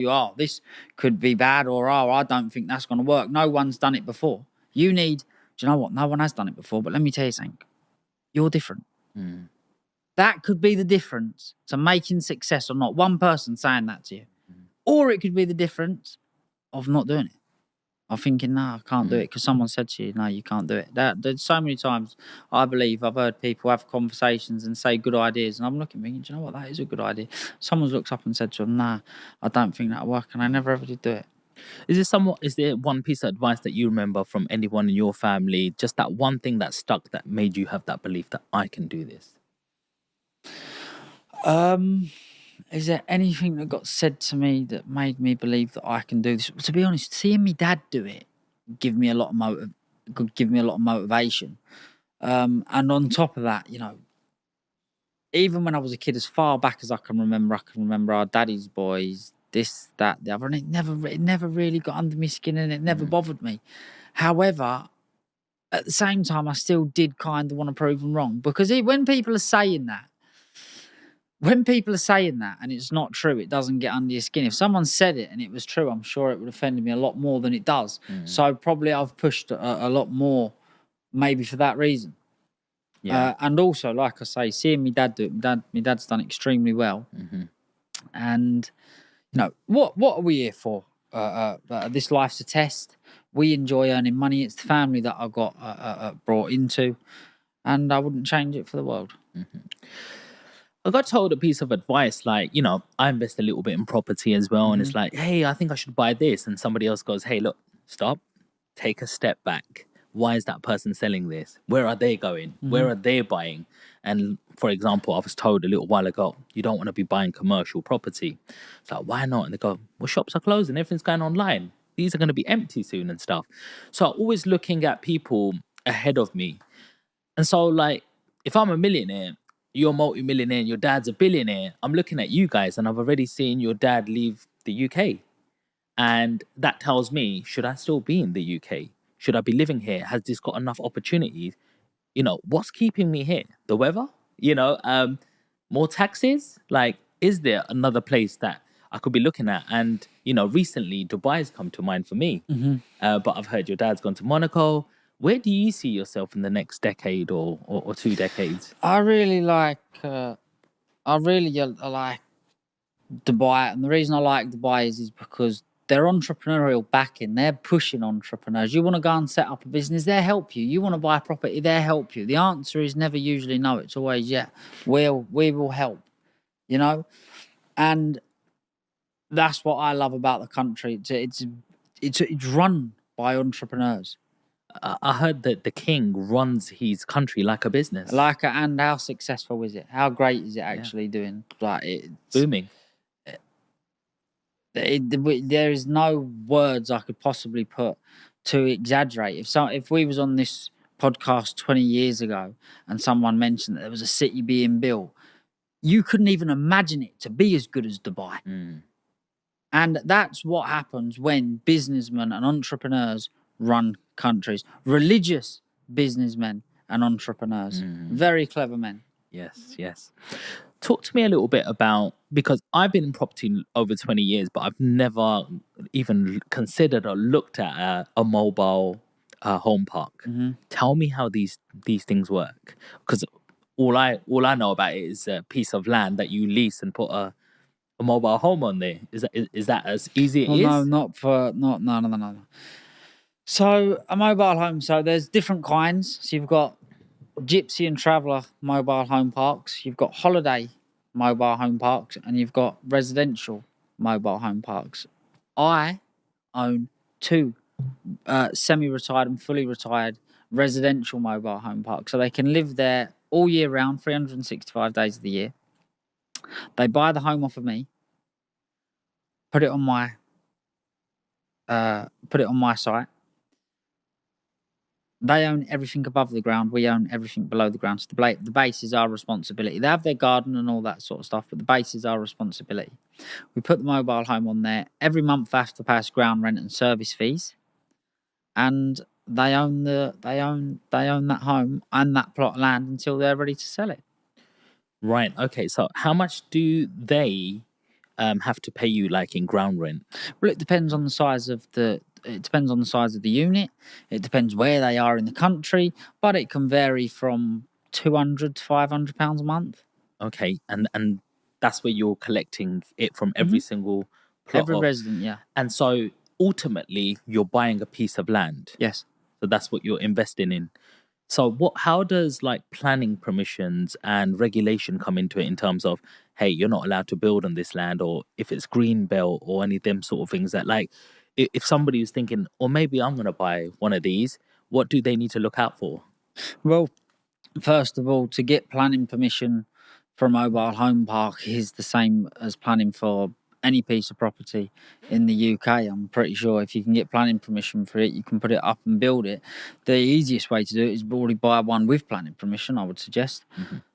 you are. This could be bad, or I don't think that's going to work. No one's done it before. Do you know what? No one has done it before, but let me tell you something. You're different. That could be the difference to making success or not. One person saying that to you. Or it could be the difference of not doing it. Of thinking, no, I can't do it because someone said to you, no, you can't do it. There's so many times I believe I've heard people have conversations and say good ideas, and I'm looking thinking, do you know what, that is a good idea. Someone's looked up and said to them, nah, I don't think that'll work, and I never ever did do it. Is there one piece of advice that you remember from anyone in your family, just that one thing that stuck that made you have that belief that I can do this? Is there anything that got said to me that made me believe that I can do this? To be honest, seeing me dad do it give me a lot of motivation. And on top of that, even when I was a kid, as far back as I can remember our daddy's boys, this, that, the other, and it never really got under my skin, and it never bothered me. However, at the same time, I still did kind of want to prove them wrong, because when people are saying that and it's not true, it doesn't get under your skin. If someone said it and it was true, I'm sure it would offend me a lot more than it does. So probably I've pushed a lot more, maybe for that reason. Yeah. And also, like I say, seeing my dad do it, my dad's done extremely well. And, what are we here for? This life's a test. We enjoy earning money. It's the family that I got brought into, and I wouldn't change it for the world. I got told a piece of advice, like, I invest a little bit in property as well. And it's like, hey, I think I should buy this. And somebody else goes, hey, look, stop, take a step back. Why is that person selling this? Where are they going? Where are they buying? And for example, I was told a little while ago, you don't want to be buying commercial property. It's like, why not? And they go, well, shops are closing. Everything's going online. These are going to be empty soon and stuff. So I'm always looking at people ahead of me. And so, like, if I'm a millionaire, you're a multi-millionaire and your dad's a billionaire, I'm looking at you guys and I've already seen your dad leave the UK. And that tells me, should I still be in the UK? Should I be living here? Has this got enough opportunities? What's keeping me here? The weather? More taxes? Like, is there another place that I could be looking at? And, recently Dubai's come to mind for me. But I've heard your dad's gone to Monaco. Where do you see yourself in the next decade or 2 decades? I really like Dubai, and the reason I like Dubai is because they're entrepreneurial backing. They're pushing entrepreneurs. You want to go and set up a business, they'll help you. You want to buy a property, they'll help you. The answer is never usually no. It's always yeah. We will help. And that's what I love about the country. It's run by entrepreneurs. I heard that the king runs his country like a business. And how successful is it? How great is it actually doing? Like, it's booming. There is no words I could possibly put to exaggerate. If we was on this podcast 20 years ago and someone mentioned that there was a city being built, you couldn't even imagine it to be as good as Dubai. And that's what happens when businessmen and entrepreneurs run countries. Religious businessmen and entrepreneurs. Very clever men. Yes. Talk to me a little bit about, because I've been in property over 20 years, but I've never even considered or looked at a mobile home park. Tell me how these things work, because all I know about it is a piece of land that you lease and put a mobile home on there. Is that as easy as it is? No. So a mobile home. So there's different kinds. So you've got Gypsy and Traveller mobile home parks. You've got holiday mobile home parks, and you've got residential mobile home parks. I own 2 semi-retired and fully retired residential mobile home parks, so they can live there all year round, 365 days of the year. They buy the home off of me, put it on my site. They own everything above the ground. We own everything below the ground. So the base is our responsibility. They have their garden and all that sort of stuff, but the base is our responsibility. We put the mobile home on there. Every month they have to pay us ground rent and service fees, and they own that home and that plot of land until they're ready to sell it. Right. Okay. So how much do they have to pay you like in ground rent? Well, it depends on the size of the. It depends on the size of the unit. It depends where they are in the country, but it can vary from £200 to £500 a month. Okay, and that's where you're collecting it from every single plot Every of, resident, yeah. and so ultimately you're buying a piece of land. Yes. So that's what you're investing in. So how does like planning permissions and regulation come into it in terms of, hey, you're not allowed to build on this land, or if it's green belt or any of them sort of things that, like, if somebody is thinking, or maybe I'm going to buy one of these, what do they need to look out for? Well, first of all, to get planning permission for a mobile home park is the same as planning for any piece of property in the UK. I'm pretty sure if you can get planning permission for it, you can put it up and build it. The easiest way to do it is already buy one with planning permission, I would suggest.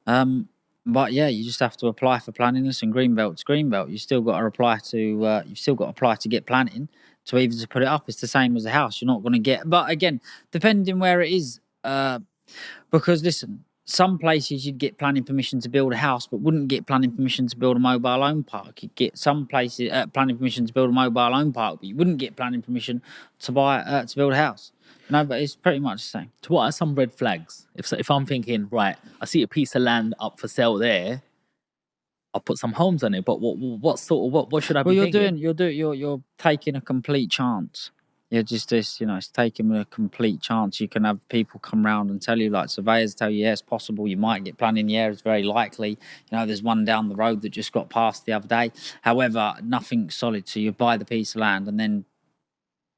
But yeah, you just have to apply for planning. Listen, greenbelt's greenbelt. You still got to apply to. You've still got to apply to get planning to even to put it up. It's the same as a house. You're not going to get. But again, depending where it is, because listen, some places you'd get planning permission to build a house, but wouldn't get planning permission to build a mobile home park. You'd get some places planning permission to build a mobile home park, but you wouldn't get planning permission to build a house. No, but it's pretty much the same. So what are some red flags? If I'm thinking, right, I see a piece of land up for sale there, I'll put some homes on it. But what should I be thinking? You're taking a complete chance. You're just this, it's taking a complete chance. You can have people come round and tell you, like surveyors tell you, yeah, it's possible. You might get planning. Yeah, it's very likely. There's one down the road that just got passed the other day. However, nothing solid. So you buy the piece of land and then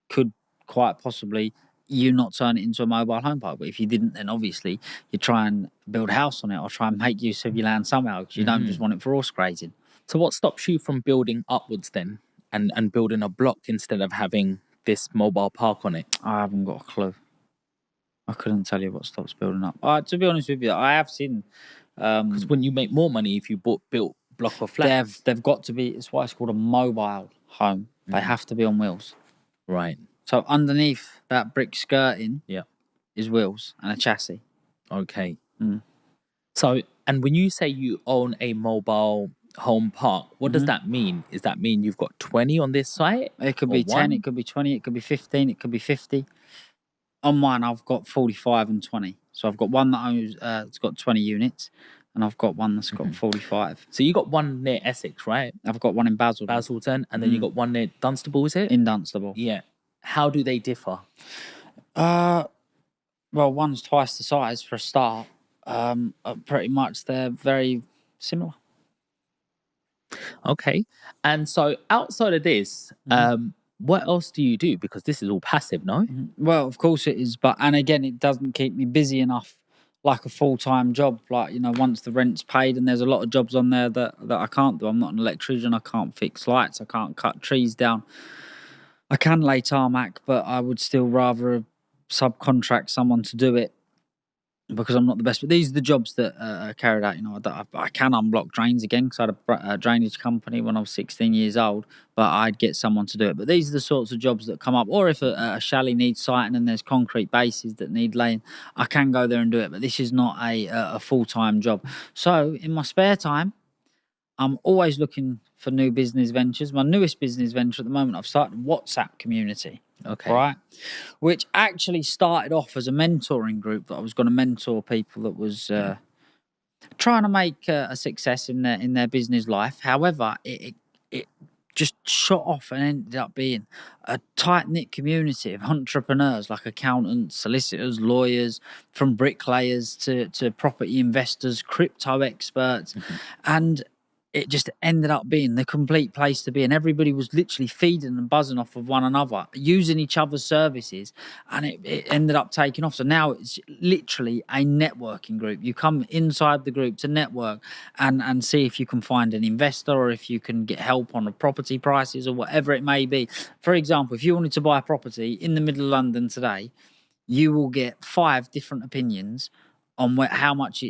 could quite possibly you not turn it into a mobile home park. But if you didn't, then obviously you try and build a house on it or try and make use of your land somehow, because you don't just want it for horse grazing. So what stops you from building upwards then and building a block instead of having this mobile park on it? I haven't got a clue. I couldn't tell you what stops building up. To be honest with you, I have seen... Because when you make more money if you built block of flats. They've got to be... It's why it's called a mobile home. They have to be on wheels. Right. So underneath that brick skirting yeah, is wheels and a chassis. Okay. So, and when you say you own a mobile home park, what does that mean? Does that mean you've got 20 on this site? It could be 10, it could be 20, it could be 15, it could be 50. On mine, I've got 45 and 20. So I've got one that owns, it's got 20 units, and I've got one that's got 45. So you got one near Essex, right? I've got one in Basildon, and then you got one near Dunstable, is it? In Dunstable. Yeah. How do they differ? Well, one's twice the size for a start. Pretty much they're very similar. Okay. And so outside of this, what else do you do? Because this is all passive, no? Well, of course it is. And again, it doesn't keep me busy enough like a full-time job. Like, once the rent's paid, and there's a lot of jobs on there that I can't do. I'm not an electrician. I can't fix lights. I can't cut trees down. I can lay tarmac, but I would still rather subcontract someone to do it because I'm not the best. But these are the jobs that are carried out. I can unblock drains again because I had a drainage company when I was 16 years old, but I'd get someone to do it. But these are the sorts of jobs that come up. Or if a chalet needs siting and there's concrete bases that need laying, I can go there and do it. But this is not a full-time job. So in my spare time, I'm always looking for new business ventures. My newest business venture at the moment, I've started a WhatsApp community. Okay. Right. Which actually started off as a mentoring group that I was going to mentor people that was trying to make a success in their business life. However, it just shot off and ended up being a tight-knit community of entrepreneurs like accountants, solicitors, lawyers, from bricklayers to property investors, crypto experts. And it just ended up being the complete place to be. And everybody was literally feeding and buzzing off of one another, using each other's services. And it ended up taking off. So now it's literally a networking group. You come inside the group to network and see if you can find an investor or if you can get help on the property prices or whatever it may be. For example, if you wanted to buy a property in the middle of London today, you will get 5 different opinions on how much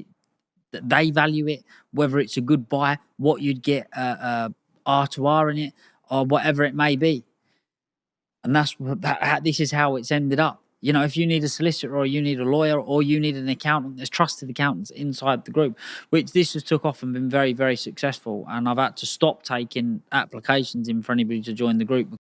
that they value it, whether it's a good buy, what you'd get R2R in it, or whatever it may be. And this is how it's ended up. You know, if you need a solicitor or you need a lawyer or you need an accountant, there's trusted accountants inside the group, which this has took off and been very, very successful. And I've had to stop taking applications in for anybody to join the group